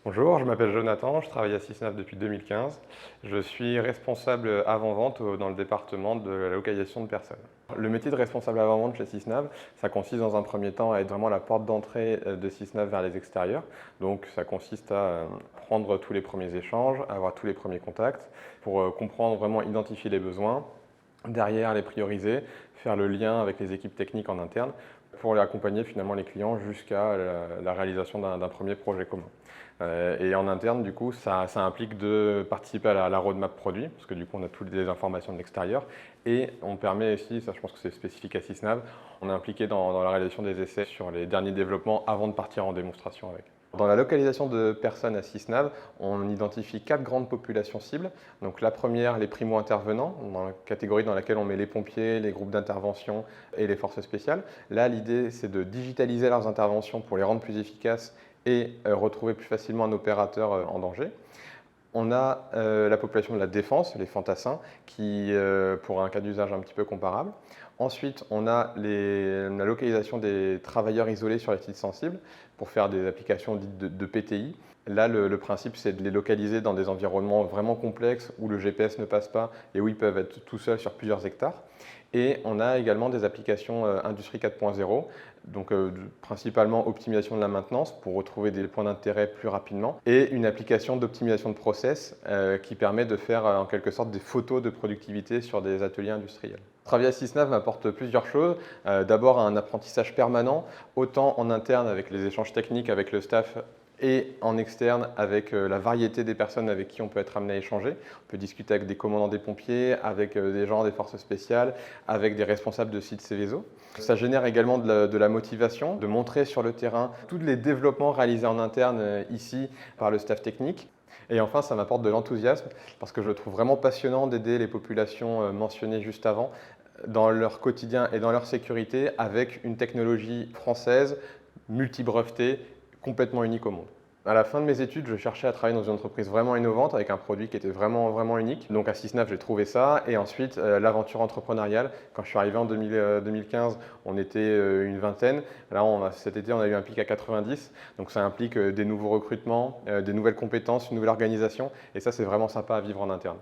Bonjour, je m'appelle Jonathan, je travaille à Sysnave depuis 2015. Je suis responsable avant-vente dans le département de la localisation de personnes. Le métier de responsable avant-vente chez Sysnave, ça consiste dans un premier temps à être vraiment la porte d'entrée de Sysnave vers les extérieurs. Donc ça consiste à prendre tous les premiers échanges, avoir tous les premiers contacts pour comprendre, vraiment identifier les besoins, derrière les prioriser, faire le lien avec les équipes techniques en interne pour accompagner finalement les clients jusqu'à la réalisation d'un premier projet commun. Et en interne, du coup, ça implique de participer à la roadmap produit, parce que du coup, on a toutes les informations de l'extérieur. Et on permet aussi, ça je pense que c'est spécifique à Sysnave, on est impliqué dans la réalisation des essais sur les derniers développements avant de partir en démonstration avec. Dans la localisation de personnes à Sysnave, on identifie 4 grandes populations cibles. Donc la première, les primo-intervenants, dans la catégorie dans laquelle on met les pompiers, les groupes d'intervention et les forces spéciales. Là, l'idée, c'est de digitaliser leurs interventions pour les rendre plus efficaces et retrouver plus facilement un opérateur en danger. On a la population de la défense, les fantassins, qui pour un cas d'usage un petit peu comparable. Ensuite, on a la localisation des travailleurs isolés sur les sites sensibles pour faire des applications dites de PTI. Là, le principe, c'est de les localiser dans des environnements vraiment complexes où le GPS ne passe pas et où ils peuvent être tout seuls sur plusieurs hectares. Et on a également des applications Industrie 4.0, donc principalement optimisation de la maintenance pour retrouver des points d'intérêt plus rapidement, et une application d'optimisation de process qui permet de faire en quelque sorte des photos de productivité sur des ateliers industriels. Travailler à Sysnave m'apporte plusieurs choses. D'abord un apprentissage permanent, autant en interne avec les échanges techniques avec le staff et en externe avec la variété des personnes avec qui on peut être amené à échanger. On peut discuter avec des commandants des pompiers, avec des gens des forces spéciales, avec des responsables de sites Céveso. Ça génère également de la motivation, de montrer sur le terrain tous les développements réalisés en interne ici par le staff technique. Et enfin, ça m'apporte de l'enthousiasme parce que je trouve vraiment passionnant d'aider les populations mentionnées juste avant dans leur quotidien et dans leur sécurité avec une technologie française, multi-brevetée, complètement unique au monde. À la fin de mes études, je cherchais à travailler dans une entreprise vraiment innovante avec un produit qui était vraiment unique. Donc à Sysnave, j'ai trouvé ça. Et ensuite, l'aventure entrepreneuriale. Quand je suis arrivé en 2015, on était une vingtaine. Là, cet été, on a eu un pic à 90. Donc ça implique des nouveaux recrutements, des nouvelles compétences, une nouvelle organisation. Et ça, c'est vraiment sympa à vivre en interne.